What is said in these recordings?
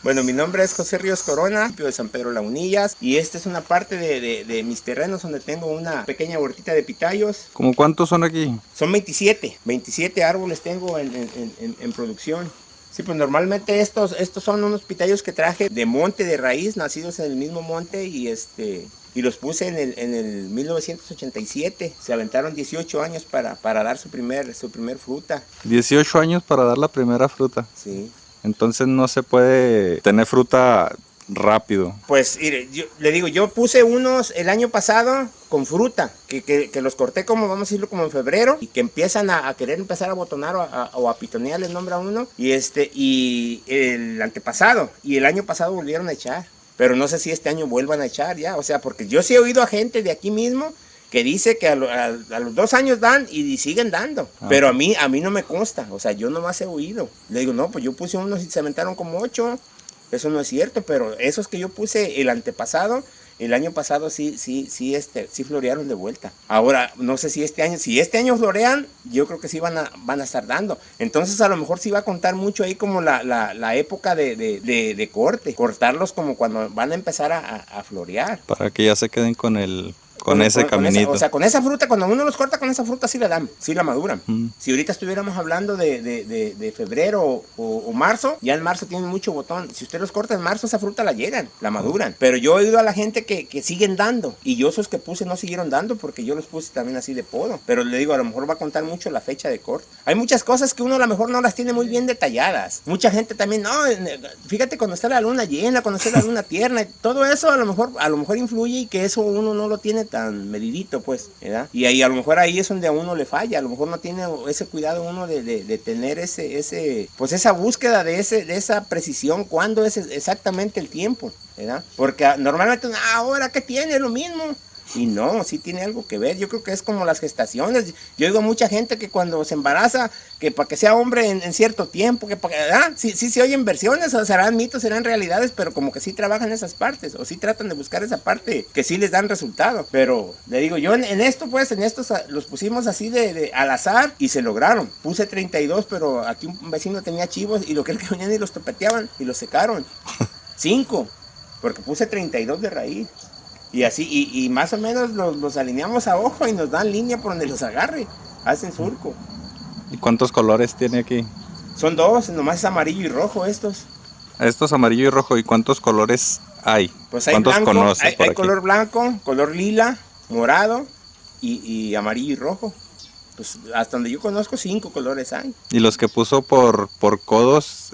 Bueno, mi nombre es José Ríos Corona, de San Pedro Lagunillas, y esta es una parte de mis terrenos donde tengo una pequeña huertita de pitayos. ¿Cómo cuántos son aquí? Son 27 árboles tengo en producción. Sí, pues normalmente estos son unos pitayos que traje de monte, de raíz, nacidos en el mismo monte y los puse en el 1987. Se aventaron 18 años para dar su primer fruta. 18 años para dar la primera fruta. Sí. Entonces no se puede tener fruta rápido. Pues mire, yo puse unos el año pasado con fruta, que los corté como, vamos a decirlo, como en febrero, y que empiezan a querer empezar a botonar o a pitonear, les nombra uno, y el antepasado, y el año pasado volvieron a echar, pero no sé si este año vuelvan a echar ya, o sea, porque yo sí he oído a gente de aquí mismo que dice que a los 2 años dan y siguen dando, pero a mí no me consta, o sea, yo nomás he oído. Le digo, no, pues yo puse unos y se aventaron como 8. Eso no es cierto, pero esos que yo puse el antepasado, el año pasado sí florearon de vuelta. Ahora, no sé si este año florean, yo creo que sí van a estar dando. Entonces a lo mejor sí va a contar mucho ahí como la época de corte. Cortarlos como cuando van a empezar a florear. Para que ya se queden con ese caminito. Con esa fruta, cuando uno los corta con esa fruta sí la dan, sí la maduran. Si ahorita estuviéramos hablando de febrero o marzo, ya en marzo tienen mucho botón. Si usted los corta en marzo, esa fruta la llegan, la maduran. Pero yo he oído a la gente que siguen dando. Y yo esos que puse no siguieron dando porque yo los puse también así de podo. Pero le digo, a lo mejor va a contar mucho la fecha de corte. Hay muchas cosas que uno a lo mejor no las tiene muy bien detalladas. Mucha gente también, no, fíjate cuando está la luna llena, cuando está la luna tierna. Todo eso a lo mejor influye y que eso uno no lo tiene tan medidito, pues, ¿verdad? Y ahí a lo mejor ahí es donde a uno le falla, a lo mejor no tiene ese cuidado uno de tener pues esa búsqueda de esa precisión, cuándo es exactamente el tiempo, ¿verdad? Porque normalmente, ahora que tiene lo mismo. Y no, sí tiene algo que ver. Yo creo que es como las gestaciones. Yo digo a mucha gente que cuando se embaraza, que para que sea hombre en cierto tiempo, que sí se oyen versiones, o serán mitos, serán realidades, pero como que sí trabajan esas partes, o sí tratan de buscar esa parte que sí les dan resultado. Pero le digo, yo en estos los pusimos así al azar y se lograron. Puse 32, pero aquí un vecino tenía chivos y lo que venían y los topeteaban y los secaron. 5, porque puse 32 de raíz. Y así, y más o menos los alineamos a ojo y nos dan línea por donde los agarre. Hacen surco. ¿Y cuántos colores tiene aquí? Son 2, nomás es amarillo y rojo estos. Estos amarillo y rojo. ¿Y cuántos colores hay? Pues hay ¿Cuántos blanco, conoce por hay aquí? color blanco, color lila, morado y amarillo y rojo. Pues hasta donde yo conozco 5 colores hay. ¿Y los que puso por codos,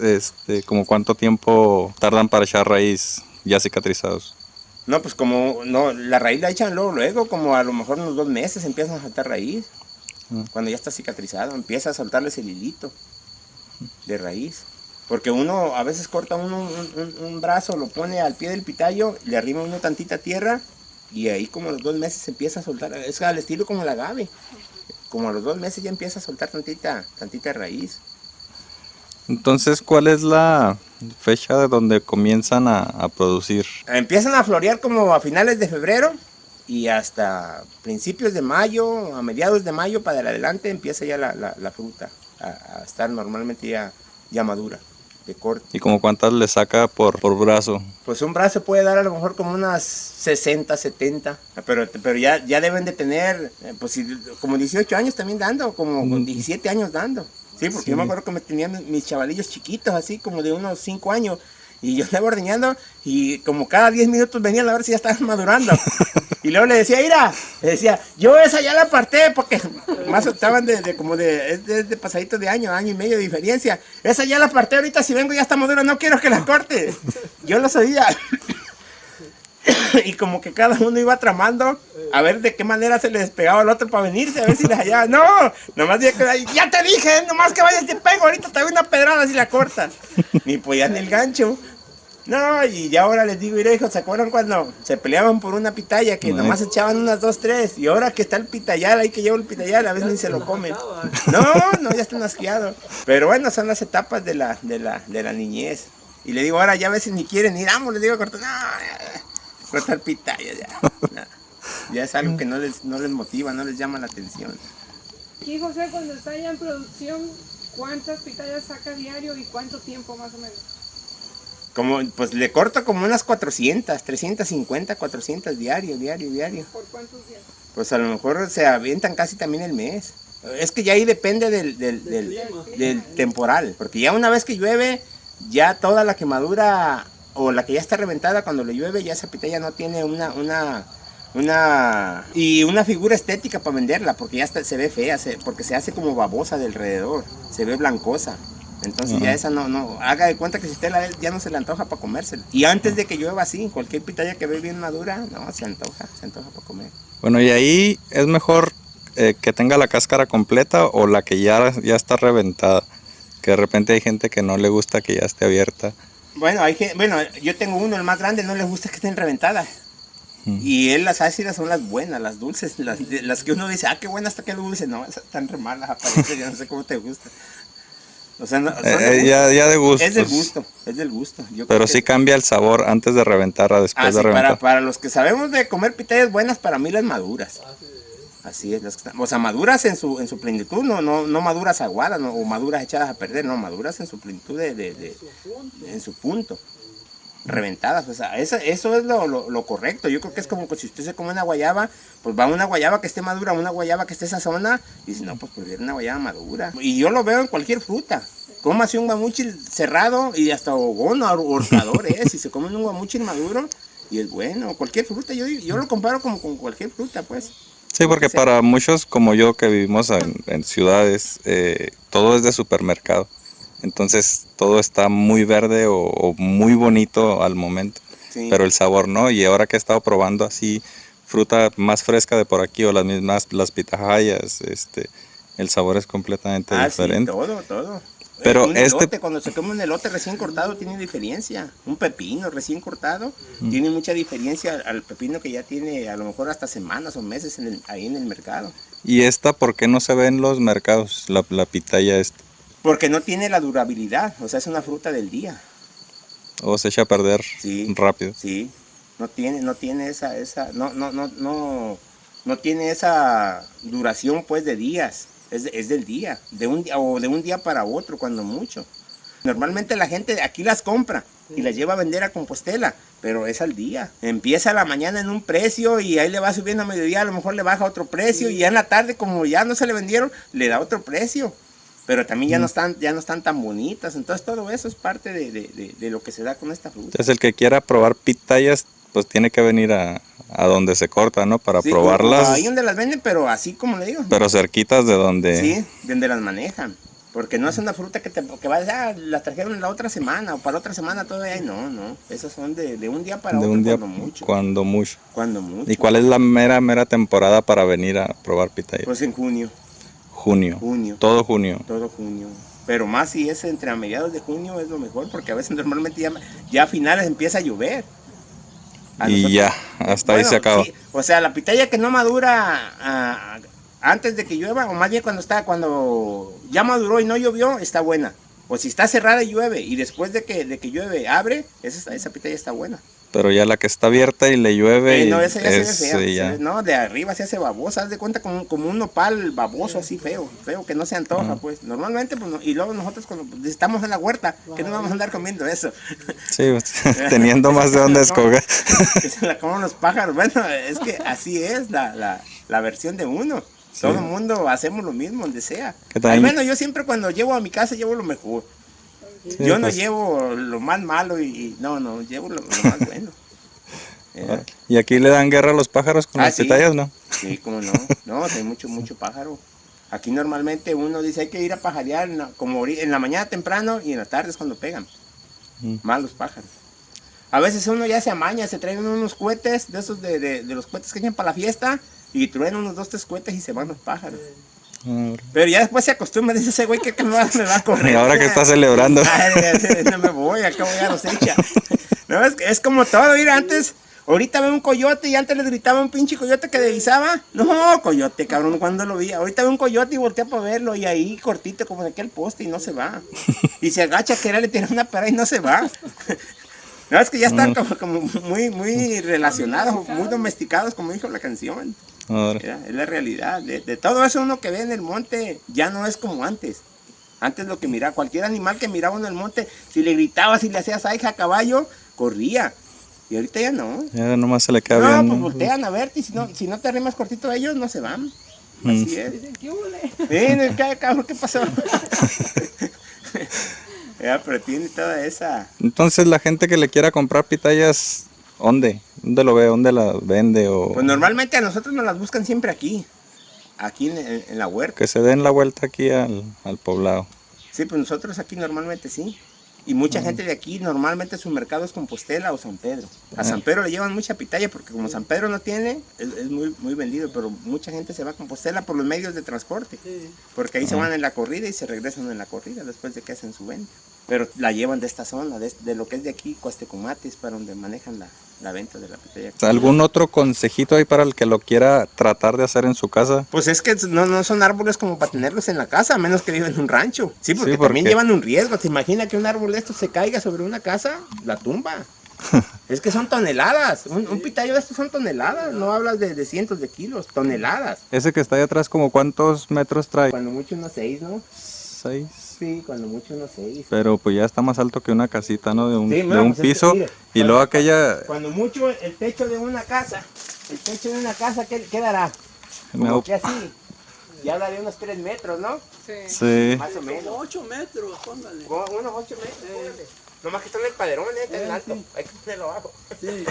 como cuánto tiempo tardan para echar raíz ya cicatrizados? No, pues como no, la raíz la echan luego, como a lo mejor unos 2 meses empiezan a soltar raíz. Cuando ya está cicatrizado, empieza a soltarles el hilito de raíz. Porque uno a veces corta un brazo, lo pone al pie del pitayo, le arrima uno tantita tierra y ahí como a los 2 meses empieza a soltar. Es al estilo como el agave. Como a los 2 meses ya empieza a soltar tantita raíz. Entonces, ¿cuál es la fecha de donde comienzan a producir? Empiezan a florear como a finales de febrero y hasta principios de mayo, a mediados de mayo para adelante empieza ya la fruta a estar normalmente ya madura, de corte. ¿Y como cuántas le saca por brazo? Pues un brazo puede dar a lo mejor como unas 60, 70, pero ya deben de tener, pues como 18 años también dando, como con 17 años dando. Sí, porque yo me acuerdo que me tenían mis chavalillos chiquitos, así como de unos 5 años, y yo andaba ordeñando, y como cada 10 minutos venían a ver si ya estaban madurando. Y luego le decía, mira, le decía, yo esa ya la aparté, porque más estaban es de pasadito de año y medio de diferencia. Esa ya la aparté, ahorita si vengo ya está madura, no quiero que la corte. Yo lo sabía. Y como que cada uno iba tramando a ver de qué manera se le despegaba al otro para venirse, a ver si les hallaba. No, nomás dije, ya te dije, nomás que vayas te pego, ahorita te doy una pedrada si la cortas. Ni podían el gancho. No, y ya ahora les digo, mira hijos, ¿se acuerdan cuando se peleaban por una pitaya que nomás echaban unas 2, 3? Y ahora que está el pitayal, ahí que llevo el pitayal, a veces ni se lo comen. No, ya están asqueados. Pero bueno, son las etapas de la niñez. Y le digo, ahora ya a veces ni quieren ir, vamos, les digo a cortar, cortar pitayas ya. No. Ya es algo que no les motiva, no les llama la atención. Aquí José, cuando está ya en producción, ¿cuántas pitayas saca diario y cuánto tiempo más o menos? Como, pues le corto como unas 400, 350, 400 diario. ¿Por cuántos días? Pues a lo mejor se avientan casi también el mes. Es que ya ahí depende del temporal. Porque ya una vez que llueve, ya toda la quemadura o la que ya está reventada cuando le llueve, ya esa pitaya no tiene una figura estética para venderla, porque ya se ve fea, porque se hace como babosa de alrededor, se ve blancosa. Entonces ya esa no, haga de cuenta que si usted la ve, ya no se le antoja para comérsela. Y antes de que llueva así, cualquier pitaya que ve bien madura, no, se antoja para comer. Bueno, y ahí es mejor que tenga la cáscara completa o la que ya está reventada. Que de repente hay gente que no le gusta que ya esté abierta. Bueno, yo tengo uno, el más grande, no les gusta que estén reventadas. Y las ácidas son las buenas, las dulces, las que uno dice, qué buena está que dulce. No, esas están re malas, aparece, yo no sé cómo te gusta. O sea, ya de gusto. Es del gusto. Yo pero creo sí que cambia el sabor antes de reventar a después de sí, reventar. para los que sabemos de comer pitayas buenas, para mí las maduras. Así es, o sea, maduras en su plenitud, no maduras aguadas o maduras echadas a perder, no, maduras en su plenitud en su punto. Reventadas, o sea, eso es lo correcto. Yo creo que es como que si usted se come una guayaba, pues va una guayaba que esté madura, una guayaba que esté sazona, y dice, no, pues prefiero una guayaba madura. Y yo lo veo en cualquier fruta. Cómase un guamuchil cerrado y hasta hogón o hortador si se come un guamuchil maduro y es bueno. Cualquier fruta, yo lo comparo como con cualquier fruta, pues. Sí, porque para muchos como yo que vivimos en ciudades, todo es de supermercado. Entonces todo está muy verde o muy bonito al momento, sí. Pero el sabor no. Y ahora que he estado probando así fruta más fresca de por aquí o las pitahayas, el sabor es completamente diferente. Sí, todo. Pero un elote, cuando se come un elote recién cortado tiene diferencia. Un pepino recién cortado tiene mucha diferencia al pepino que ya tiene a lo mejor hasta semanas o meses ahí en el mercado. ¿Y por qué no se ve en los mercados, la pitaya esta? Porque no tiene la durabilidad, o sea, es una fruta del día. O se echa a perder rápido. Sí, no tiene esa duración pues de días. Es del día, de un día para otro, cuando mucho. Normalmente la gente aquí las compra y las lleva a vender a Compostela, pero es al día. Empieza a la mañana en un precio y ahí le va subiendo a mediodía, a lo mejor le baja otro precio y ya en la tarde, como ya no se le vendieron, le da otro precio. Pero también ya no están tan bonitas. Entonces todo eso es parte de lo que se da con esta fruta. Entonces el que quiera probar pitayas, pues tiene que venir a donde se corta, ¿no? Para probarlas. Ahí donde las venden, pero así como le digo. Pero cerquitas de donde... Sí, donde las manejan. Porque no es una fruta que va a decir, las trajeron la otra semana o para otra semana todavía hay. No. Esas son de un día para otro, cuando mucho. Cuando mucho. ¿Y cuál es la mera temporada para venir a probar pitayas? Pues en junio. Junio. Todo junio. Todo junio. Pero más si es entre a mediados de junio es lo mejor, porque a veces normalmente ya a finales empieza a llover. Ya, hasta ahí se acaba. Sí, o sea, la pitaya que no madura antes de que llueva, o más bien cuando ya maduró y no llovió, está buena. O si está cerrada y llueve, y después de que llueve, abre, esa pitaya está buena. Pero ya la que está abierta y le llueve... no, esa ya se ve fea. No, de arriba se hace babosa, haz de cuenta como un nopal baboso así feo, que no se antoja, pues. Normalmente, pues, y luego nosotros cuando estamos en la huerta, que no vamos a andar comiendo eso. Sí, teniendo más de dónde escoger. Que se la coman los pájaros. Bueno, es que así es la versión de uno. Sí. Todo el mundo hacemos lo mismo, donde sea. Al menos yo siempre cuando llevo a mi casa llevo lo mejor. Sí, yo no llevo lo más malo no, llevo lo más bueno. ¿Y aquí le dan guerra a los pájaros con las pitayas, no? Sí, como no. No, hay mucho pájaro. Aquí normalmente uno dice hay que ir a pajarear como en la mañana temprano y en las tardes cuando pegan. Más los pájaros. A veces uno ya se amaña, se traen unos cohetes de esos de los cohetes que echan para la fiesta y truenan unos 2, 3 cohetes y se van los pájaros. Pero ya después se acostumbra, dice ese güey que me va a correr. Y ahora que está celebrando. No me voy, acabo ya los echa. No, es como todo, mira, ahorita ve un coyote y antes le gritaba un pinche coyote que divisaba. No, coyote, cabrón, cuando lo vi. Ahorita ve un coyote y voltea para verlo y ahí cortito como en aquel poste y no se va. Y se agacha a quererle tirar una pera y no se va. No, es que ya están como muy relacionados, muy domesticados, como dijo la canción. Es la realidad. De todo eso uno que ve en el monte ya no es como antes. Antes lo que miraba, cualquier animal que miraba en el monte, si le gritabas, si le hacías aija a caballo, corría. Y ahorita ya no. Ya nomás se le queda No, bien. pues voltean a verte y si no te arrimas cortito a ellos, no se van. Mm. Así es. Dicen, ¿qué huele? Cabrón, ¿qué pasó? Ya, pero tiene toda esa... Entonces la gente que le quiera comprar pitayas, ¿dónde? ¿Dónde lo ve? ¿Dónde la vende? O Pues normalmente a nosotros nos las buscan siempre aquí en la huerta. que se den la vuelta aquí al poblado. Sí, pues nosotros aquí normalmente sí. Y mucha gente de aquí, normalmente su mercado es Compostela o San Pedro. A San Pedro le llevan mucha pitaya porque como San Pedro no tiene, es muy, muy vendido, pero mucha gente se va a Compostela por los medios de transporte. Sí. Porque ahí se van en la corrida y se regresan en la corrida después de que hacen su venta. Pero la llevan de esta zona, de lo que es de aquí, Cuastecomates, para donde manejan la venta de la pitaya. ¿Algún otro consejito ahí para el que lo quiera tratar de hacer en su casa? Pues es que no son árboles como para tenerlos en la casa, a menos que viven en un rancho. Sí, porque Sí, porque- también llevan un riesgo. ¿Se imagina que un árbol de estos se caiga sobre una casa? La tumba. Es que son toneladas. Un pitayo de estos son toneladas. No hablas de cientos de kilos, toneladas. Ese que está ahí atrás, ¿como cuántos metros trae? Cuando mucho unos 6, ¿no? 6. Sí, cuando mucho unos 6. Pero pues ya está más alto que una casita, ¿no? De un, Sí, de no, un pues es que, piso. mire, Y luego aquella... Cuando mucho el techo de una casa, ¿qué dará? Como que así. Ya daría unos 3 metros, ¿no? Sí. Sí. Más o Como menos. 8 metros, póngale. Unos 8 metros. póngale. Nomás que está en el padrón, está en alto. Sí. Hay que ponerlo abajo. Sí.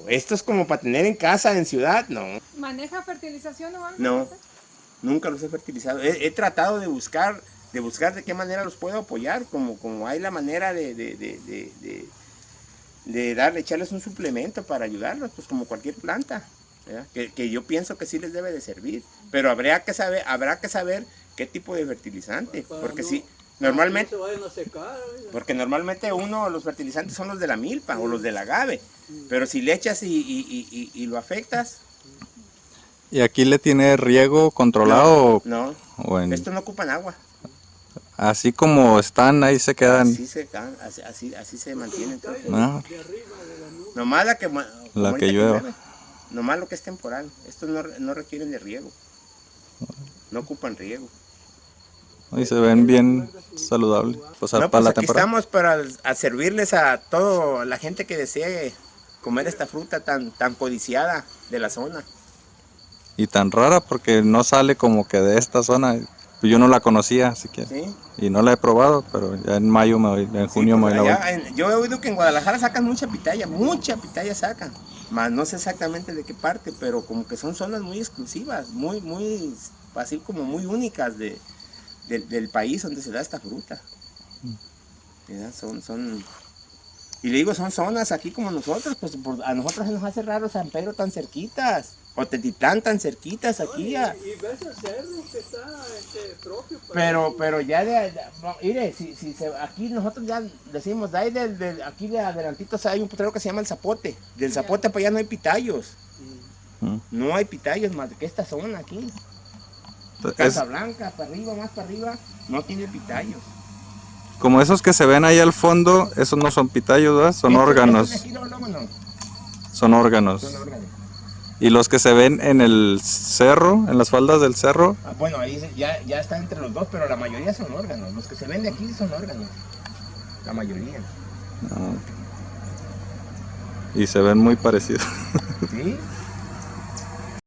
Esto es como para tener en casa, en ciudad, no. ¿Maneja fertilización o algo? No, nunca los he fertilizado. He tratado de buscar de qué manera los puedo apoyar, como hay la manera de echarles un suplemento para ayudarlos, pues como cualquier planta, ¿verdad? Que yo pienso que sí les debe de servir, pero habrá que saber qué tipo de fertilizante, Para porque no- sí, normalmente, No se vayan a secar, oiga. porque normalmente los fertilizantes son los de la milpa o los del agave, pero si le echas y lo afectas, ¿Y aquí le tiene riego controlado? no, O en- estos no ocupan agua. así como están, ahí se quedan? Así se mantienen. todos. Ah, De arriba de la nube. Nomás la que La ahorita que llueva. llueve. Nomás lo que es temporal. Estos no requieren de riego. No ocupan riego. y se ven bien saludables. Pues No, para pues la aquí temporada. estamos para servirles a toda la gente que desee comer esta fruta tan codiciada de la zona. Y tan rara porque no sale como que de esta zona. Yo no la conocía, así que... ¿Sí? Y no la he probado, pero ya en mayo, en junio Sí, me pues voy a la allá yo he oído que en Guadalajara sacan mucha pitaya sacan. Más no sé exactamente de qué parte, pero como que son zonas muy exclusivas, muy, así como muy únicas del país donde se da esta fruta. ¿Verdad? Y le digo, son zonas aquí como nosotros, pues a nosotros se nos hace raro San Pedro tan cerquitas, o Tetitlán tan cerquitas aquí. Y ves el cerro que está propio para... Pero ya no, mire, aquí nosotros ya decimos, de ahí aquí de adelantitos hay un potrero que se llama El Zapote. Del Zapote para allá no hay pitayos. Mm. No hay pitayos más que esta zona aquí. Es Casablanca, para arriba, más para arriba, no tiene pitayos. como esos que se ven ahí al fondo, esos no son pitayos, ¿verdad? Son Estos de órganos. aquí, luego, no, Son órganos. son órganos. Y los que se ven en el cerro, en las faldas del cerro, Bueno, ahí ya está entre los dos, pero la mayoría son órganos. Los que se ven de aquí son órganos. La mayoría. y se ven muy parecidos. ¿Sí?